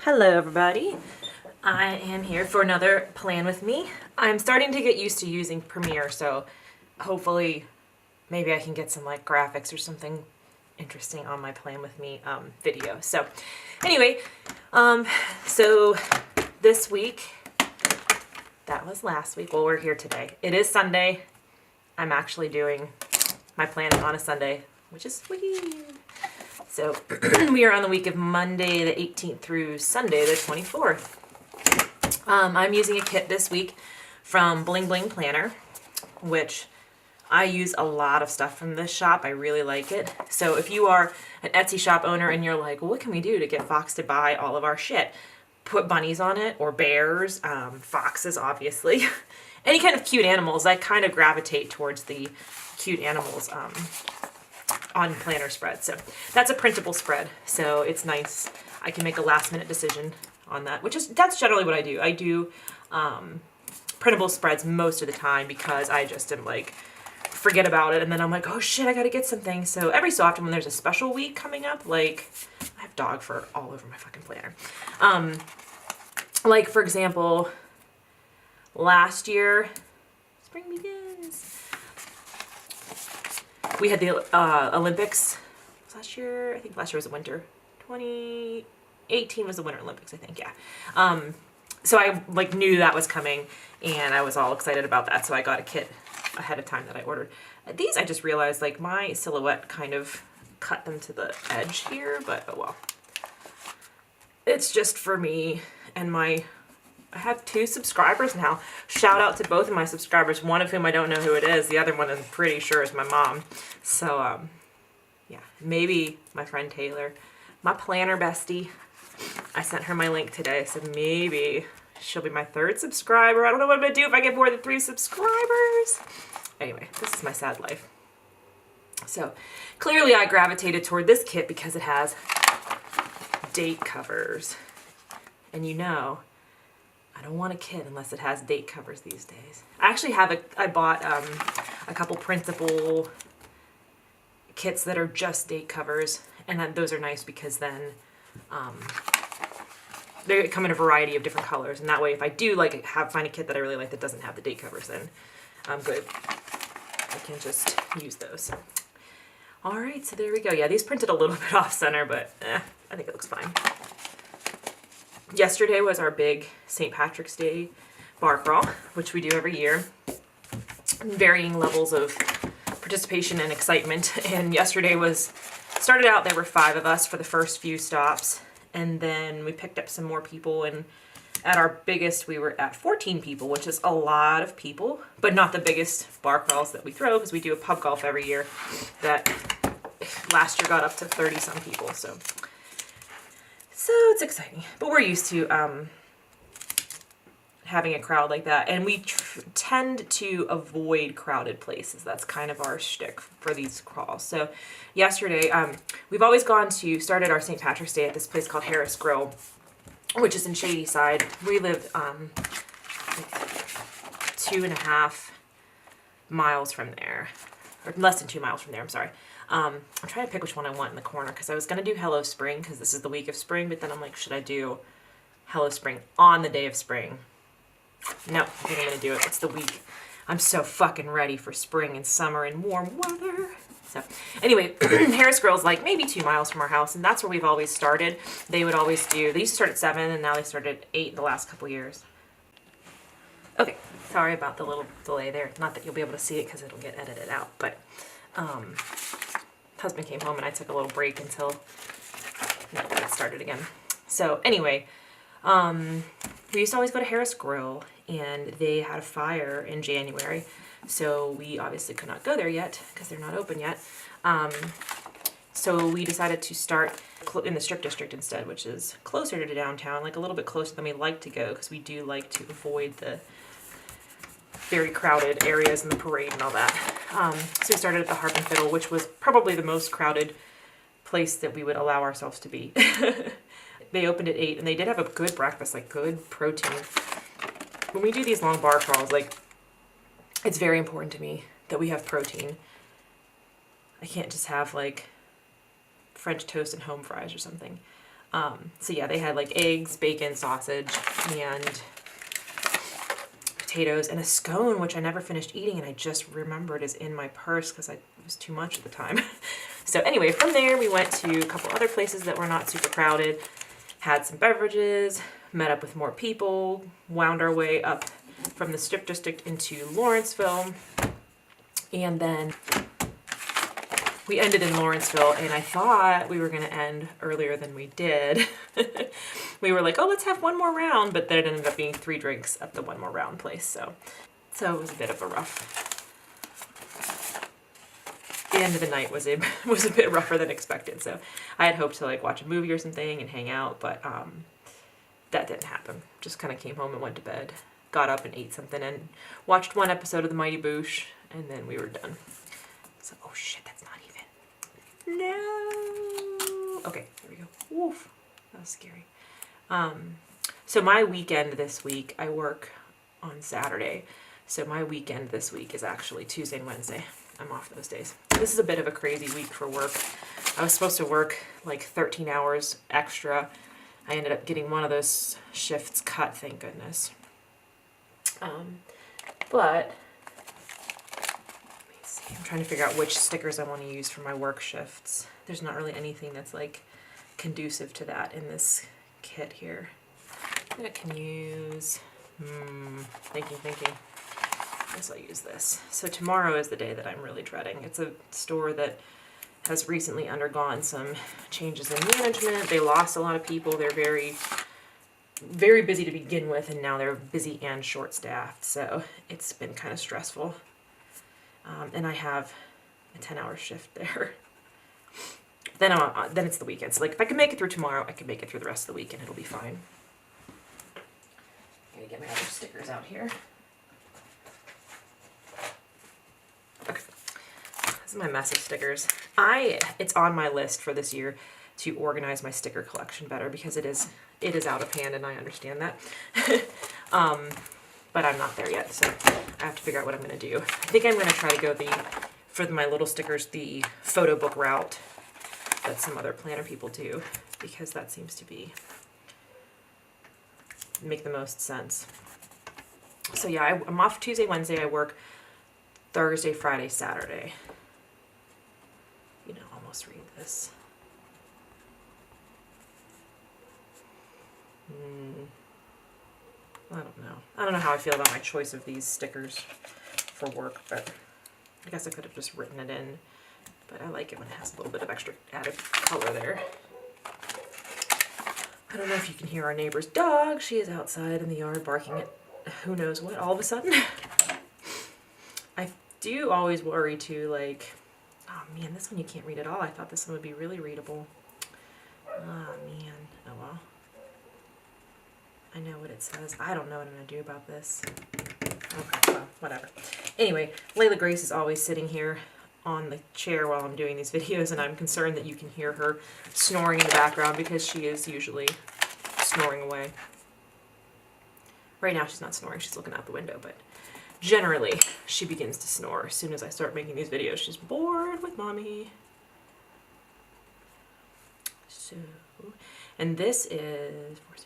Hello everybody. I am here for another Plan With Me. I'm starting to get used to using Premiere, so hopefully maybe I can get some like graphics or something interesting on my Plan With Me video. So anyway, so this week, that was last week, well we're here today. It is Sunday. I'm actually doing my planning on a Sunday, which is weird. So we are on the week of Monday the 18th through Sunday the 24th. I'm using a kit this week from Bling Bling Planner, which I use a lot of stuff from this shop. I really like it. So if you are an Etsy shop owner and you're like, well, what can we do to get Fox to buy all of our shit? Put bunnies on it, or bears, foxes obviously. Any kind of cute animals. I kind of gravitate towards the cute animals on planner spread. So that's a printable spread, so it's nice. I can make a last minute decision on that, that's generally what I do. I do printable spreads most of the time because I just am like, forget about it, and then I'm like, oh shit, I gotta get something. So every so often when there's a special week coming up, like I have dog fur all over my fucking planner. Like for example, last year, spring begins. We had the Olympics last year. I think last year was the winter. 2018 was the Winter Olympics, I think, yeah. So I like knew that was coming and I was all excited about that. So I got a kit ahead of time that I ordered. These I just realized like my silhouette kind of cut them to the edge here, but oh well. It's just for me and I have 2 subscribers now. Shout out to both of my subscribers, one of whom I don't know who it is. The other one I'm pretty sure is my mom. So, yeah, maybe my friend Taylor, my planner bestie. I sent her my link today, so maybe she'll be my 3rd subscriber. I don't know what I'm gonna do if I get more than 3 subscribers. Anyway, this is my sad life. So, clearly I gravitated toward this kit because it has date covers. And you know, I don't want a kit unless it has date covers these days. I actually I bought a couple printable kits that are just date covers, and those are nice because then they come in a variety of different colors, and that way if I do like find a kit that I really like that doesn't have the date covers, then I'm good. I can just use those. All right, so there we go. Yeah, these printed a little bit off center, but I think it looks fine. Yesterday was our big St. Patrick's Day bar crawl, which we do every year. Varying levels of participation and excitement. And yesterday started out, there were 5 of us for the first few stops. And then we picked up some more people, and at our biggest we were at 14 people, which is a lot of people, but not the biggest bar crawls that we throw because we do a pub golf every year that last year got up to 30 some people. So it's exciting, but we're used to having a crowd like that, and we tend to avoid crowded places. That's kind of our shtick for these crawls. So yesterday, we've always started our St. Patrick's Day at this place called Harris Grill, which is in Shadyside. We live like 2.5 miles from there, or less than 2 miles from there, I'm sorry. I'm trying to pick which one I want in the corner because I was going to do Hello Spring because this is the week of spring, but then I'm like, should I do Hello Spring on the day of spring? No, I think I'm going to do it. It's the week. I'm so fucking ready for spring and summer and warm weather. So anyway, Harris Grill's like maybe 2 miles from our house, and that's where we've always started. They used to start at 7, and now they started at 8 the last couple years. Okay, sorry about the little delay there. Not that you'll be able to see it because it'll get edited out, but husband came home and I took a little break until it started again. So anyway, we used to always go to Harris Grill, and they had a fire in January, so we obviously could not go there yet because they're not open yet. So we decided to start in the Strip District instead, which is closer to downtown, like a little bit closer than we like to go because we do like to avoid the very crowded areas and the parade and all that. So we started at the Harp and Fiddle, which was probably the most crowded place that we would allow ourselves to be. They opened at 8, and they did have a good breakfast, like good protein. When we do these long bar crawls, like it's very important to me that we have protein. I can't just have like French toast and home fries or something. So yeah, they had like eggs, bacon, sausage, and potatoes, and a scone, which I never finished eating, and I just remembered is in my purse because it was too much at the time. So anyway, from there we went to a couple other places that were not super crowded, had some beverages, met up with more people, wound our way up from the Strip District into Lawrenceville, and then we ended in Lawrenceville, and I thought we were going to end earlier than we did. We were like, oh, let's have one more round, but then it ended up being 3 drinks at the one more round place, so it was a bit of a rough. The end of the night was a bit rougher than expected, so I had hoped to like watch a movie or something and hang out, but that didn't happen. Just kind of came home and went to bed, got up and ate something, and watched one episode of The Mighty Boosh, and then we were done. So, oh shit, that's not even. No. Okay, there we go. Woof. That was scary. So my weekend this week, I work on Saturday. So my weekend this week is actually Tuesday and Wednesday. I'm off those days. This is a bit of a crazy week for work. I was supposed to work like 13 hours extra. I ended up getting one of those shifts cut, thank goodness. But I'm trying to figure out which stickers I want to use for my work shifts. There's not really anything that's like conducive to that in this kit here. I can use, thinking. I guess I'll use this. So tomorrow is the day that I'm really dreading. It's a store that has recently undergone some changes in management. They lost a lot of people. They're very, very busy to begin with, and now they're busy and short-staffed. So it's been kind of stressful. And I have a 10-hour shift there. Then it's the weekend. So like if I can make it through tomorrow, I can make it through the rest of the week and it'll be fine. I'm gonna get my other stickers out here. Okay. This is my mess of stickers. It's on my list for this year to organize my sticker collection better because it is out of hand and I understand that. But I'm not there yet, so I have to figure out what I'm gonna do. I think I'm gonna try to go for my little stickers, the photo book route that some other planner people do, because that seems to make the most sense. So yeah, I'm off Tuesday, Wednesday. I work Thursday, Friday, Saturday. Almost read this. I don't know. I don't know how I feel about my choice of these stickers for work, but I guess I could have just written it in. But I like it when it has a little bit of extra added color there. I don't know if you can hear our neighbor's dog. She is outside in the yard barking at who knows what all of a sudden. I do always worry too, like, oh man, this one you can't read at all. I thought this one would be really readable. Oh man, oh well. I know what it says. I don't know what I'm going to do about this. Okay, well, whatever. Anyway, Layla Grace is always sitting here on the chair while I'm doing these videos, and I'm concerned that you can hear her snoring in the background because she is usually snoring away. Right now she's not snoring, she's looking out the window, but generally she begins to snore as soon as I start making these videos. She's bored with mommy. So, and this is, I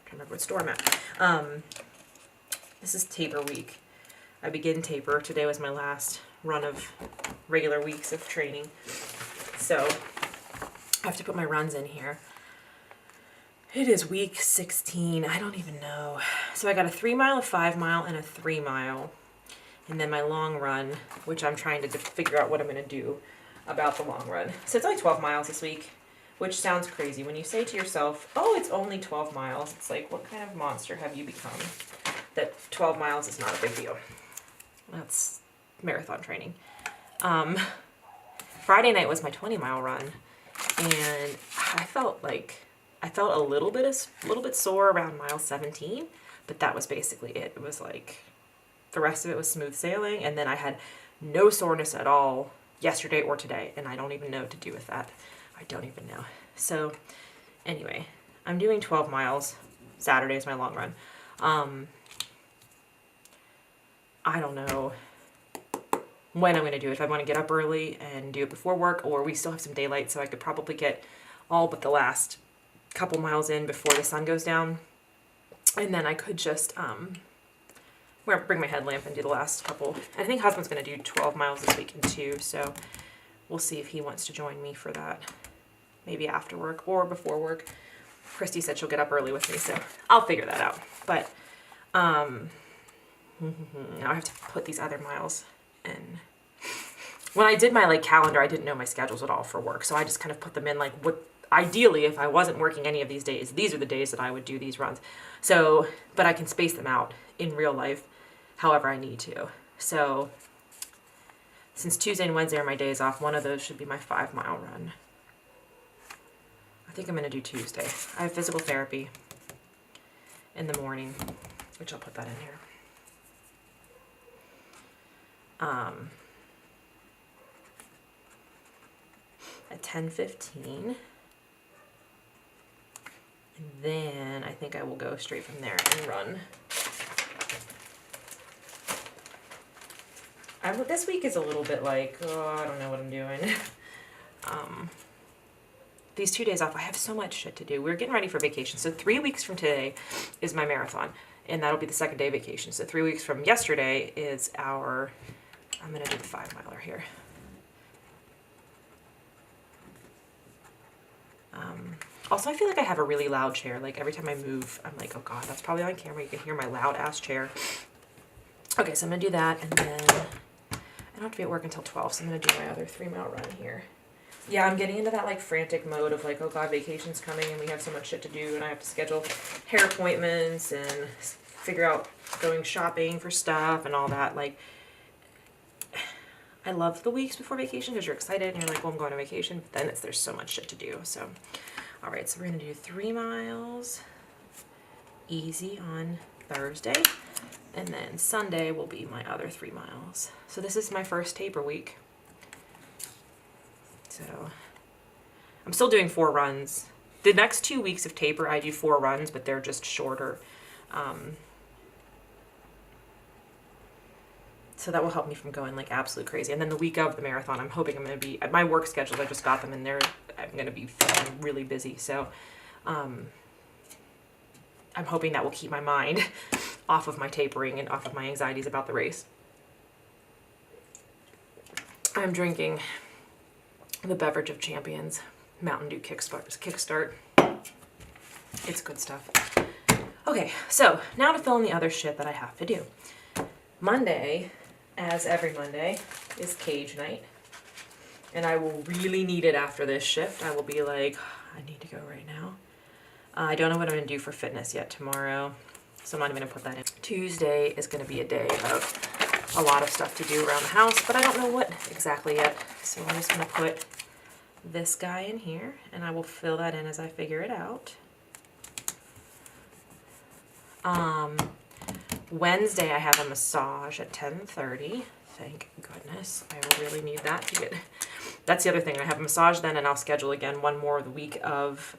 can't remember what store I'm at. This is taper week. I begin taper. Today was my last run of regular weeks of training. So I have to put my runs in here. It is week 16. I don't even know. So I got a 3 mile, a 5 mile, and a 3 mile. And then my long run, which I'm trying to figure out what I'm going to do about the long run. So it's only 12 miles this week, which sounds crazy. When you say to yourself, oh, it's only 12 miles, it's like, what kind of monster have you become that 12 miles is not a big deal? That's marathon training. Friday night was my 20-mile run, and I felt a little bit sore around mile 17, but that was basically it. It was like the rest of it was smooth sailing, and then I had no soreness at all yesterday or today, and I don't even know what to do with that. I don't even know. So anyway, I'm doing 12 miles. Saturday is my long run. I don't know when I'm going to do it. If I want to get up early and do it before work, or we still have some daylight, so I could probably get all but the last couple miles in before the sun goes down. And then I could just bring my headlamp and do the last couple. I think husband's going to do 12 miles this weekend too, so we'll see if he wants to join me for that. Maybe after work or before work. Christy said she'll get up early with me, so I'll figure that out. But now I have to put these other miles in. When I did my like calendar, I didn't know my schedules at all for work, so I just kind of put them in like what ideally if I wasn't working any of these days, these are the days that I would do these runs. So, but I can space them out in real life however I need to. So since Tuesday and Wednesday are my days off, one of those should be my 5-mile run. I think I'm going to do Tuesday. I have physical therapy in the morning, which I'll put that in here. At 10:15. And then I think I will go straight from there and run. This week is a little bit like, oh, I don't know what I'm doing. These 2 days off, I have so much shit to do. We're getting ready for vacation. So 3 weeks from today is my marathon, and that'll be the second day of vacation. So 3 weeks from yesterday is I'm going to do the 5-miler here. Also, I feel like I have a really loud chair. Like every time I move, I'm like, oh God, that's probably on camera. You can hear my loud ass chair. Okay, so I'm going to do that, and then I don't have to be at work until 12, so I'm going to do my other 3-mile run here. Yeah, I'm getting into that like frantic mode of like, oh God, vacation's coming and we have so much shit to do and I have to schedule hair appointments and figure out going shopping for stuff and all that. Like, I love the weeks before vacation because you're excited and you're like, well, I'm going on vacation. But then there's so much shit to do. So, all right, so we're going to do 3 miles easy on Thursday. And then Sunday will be my other 3 miles. So this is my first taper week. So I'm still doing 4 runs. The next 2 weeks of taper, I do 4 runs, but they're just shorter. So that will help me from going like absolute crazy. And then the week of the marathon, I'm hoping I'm going to be, at my work schedules, I just got them in there. I'm going to be really busy. So I'm hoping that will keep my mind off of my tapering and off of my anxieties about the race. I'm drinking the Beverage of Champions Mountain Dew Kickstart. It's good stuff. Okay, so now to fill in the other shit that I have to do. Monday, as every Monday, is cage night. And I will really need it after this shift. I will be like, I need to go right now. I don't know what I'm going to do for fitness yet tomorrow, so I'm not even going to put that in. Tuesday is going to be a day of a lot of stuff to do around the house, but I don't know what exactly yet. So I'm just going to put this guy in here, and I will fill that in as I figure it out. Wednesday I have a massage at 10:30. Thank goodness. I will really need that to get... That's the other thing. I have a massage then, and I'll schedule again one more the week of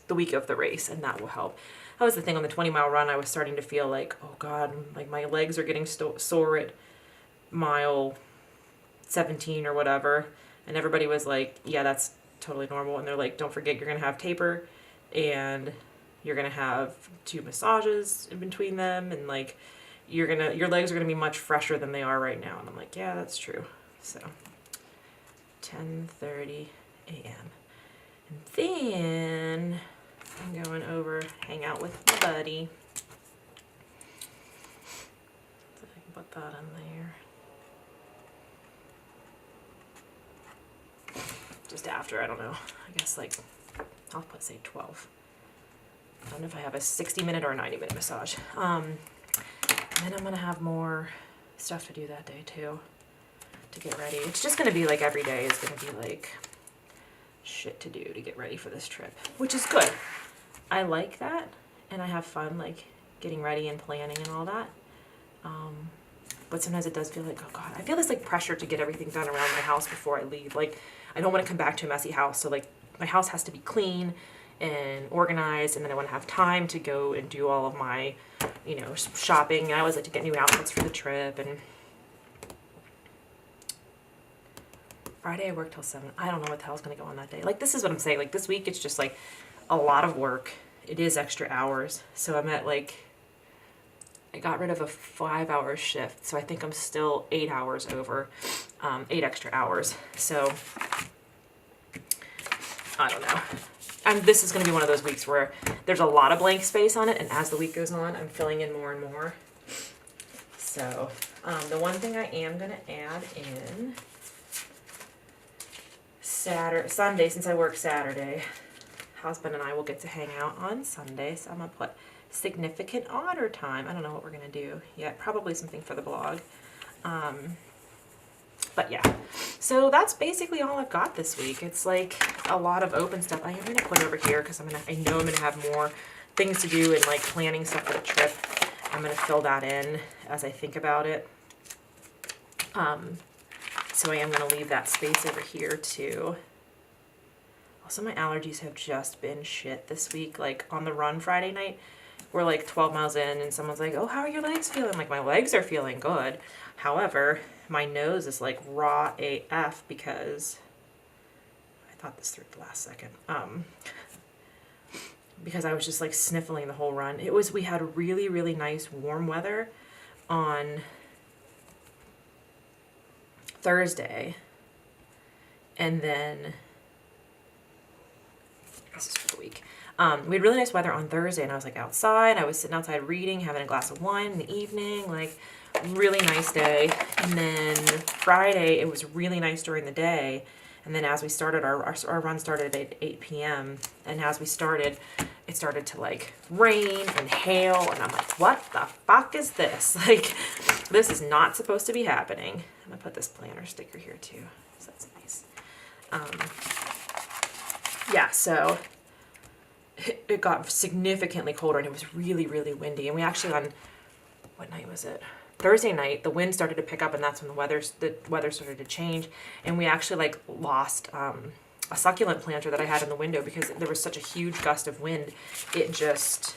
the race, and that will help. That was the thing on the 20-mile run. I was starting to feel like, oh God, like my legs are getting sore at mile 17 or whatever. And everybody was like, yeah, that's totally normal. And they're like, don't forget, you're going to have taper and you're going to have 2 massages in between them. And like, your legs are going to be much fresher than they are right now. And I'm like, yeah, that's true. So 10:30 a.m. And then I'm going over, hang out with my buddy. So I can put that in there. Just after, I don't know. I guess like, I'll put say 12. I don't know if I have a 60-minute or a 90-minute massage. And then I'm going to have more stuff to do that day too, to get ready. It's just going to be like every day is going to be like shit to do to get ready for this trip, which is good. I like that, and I have fun like getting ready and planning and all that. But sometimes it does feel like, oh God, I feel this like pressure to get everything done around my house before I leave. Like, I don't want to come back to a messy house. So like my house has to be clean and organized, and then I want to have time to go and do all of my, shopping. And I always like to get new outfits for the trip. And Friday I work till 7. I don't know what the hell's going to go on that day. Like, this is what I'm saying. Like, this week it's just like, a lot of work. It is extra hours. So I'm at like, I got rid of a 5-hour shift. So I think I'm still 8 hours over, 8 extra hours. So I don't know. This is going to be one of those weeks where there's a lot of blank space on it, and as the week goes on, I'm filling in more and more. So, the one thing I am going to add in Sunday, since I work Saturday, husband and I will get to hang out on Sunday, so I'm going to put significant otter time. I don't know what we're going to do yet. Probably something for the blog. But yeah, so that's basically all I've got this week. It's like a lot of open stuff. I am going to put over here because I know I'm going to have more things to do and like planning stuff for the trip. I'm going to fill that in as I think about it. So I am going to leave that space over here too. Also, my allergies have just been shit this week. Like on the run Friday night, we're like 12 miles in and someone's like, oh, how are your legs feeling? I'm like, my legs are feeling good. However, my nose is like raw AF because I thought this through at the last second. Because I was just like sniffling the whole run. We had really, really nice warm weather on Thursday. And then, this is for the week. We had really nice weather on Thursday and I was like outside. I was sitting outside reading, having a glass of wine in the evening, like really nice day. And then Friday, it was really nice during the day. And then as we started, our run started at 8 p.m. And as we started, it started to like rain and hail. And I'm like, what the fuck is this? Like, this is not supposed to be happening. I'm gonna put this planner sticker here too. So that's nice. Yeah, so it got significantly colder and it was really, really windy. And we actually what night was it? Thursday night, the wind started to pick up and that's when the weather started to change. And we actually like lost a succulent planter that I had in the window because there was such a huge gust of wind. It just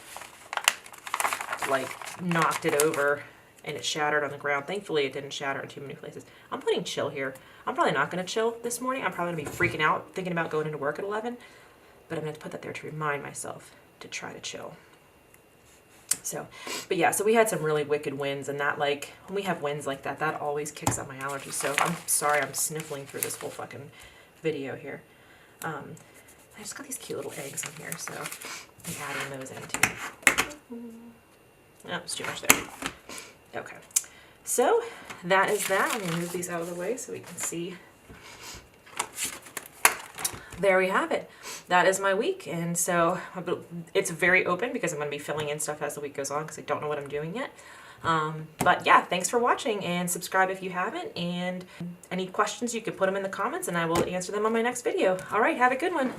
like knocked it over and it shattered on the ground. Thankfully, it didn't shatter in too many places. I'm putting chill here. I'm probably not going to chill this morning. I'm probably going to be freaking out thinking about going into work at 11. But I'm going to put that there to remind myself to try to chill. So, but yeah, so we had some really wicked winds and that like, when we have winds like that, that always kicks up my allergies. So I'm sorry I'm sniffling through this whole fucking video here. I just got these cute little eggs on here, so I'm adding those in too. Oh, it's too much there. Okay. So that is that. I'm going to move these out of the way so we can see. There we have it. That is my week, and so it's very open because I'm going to be filling in stuff as the week goes on because I don't know what I'm doing yet. But yeah, thanks for watching and subscribe if you haven't, and any questions you can put them in the comments and I will answer them on my next video. All right, have a good one.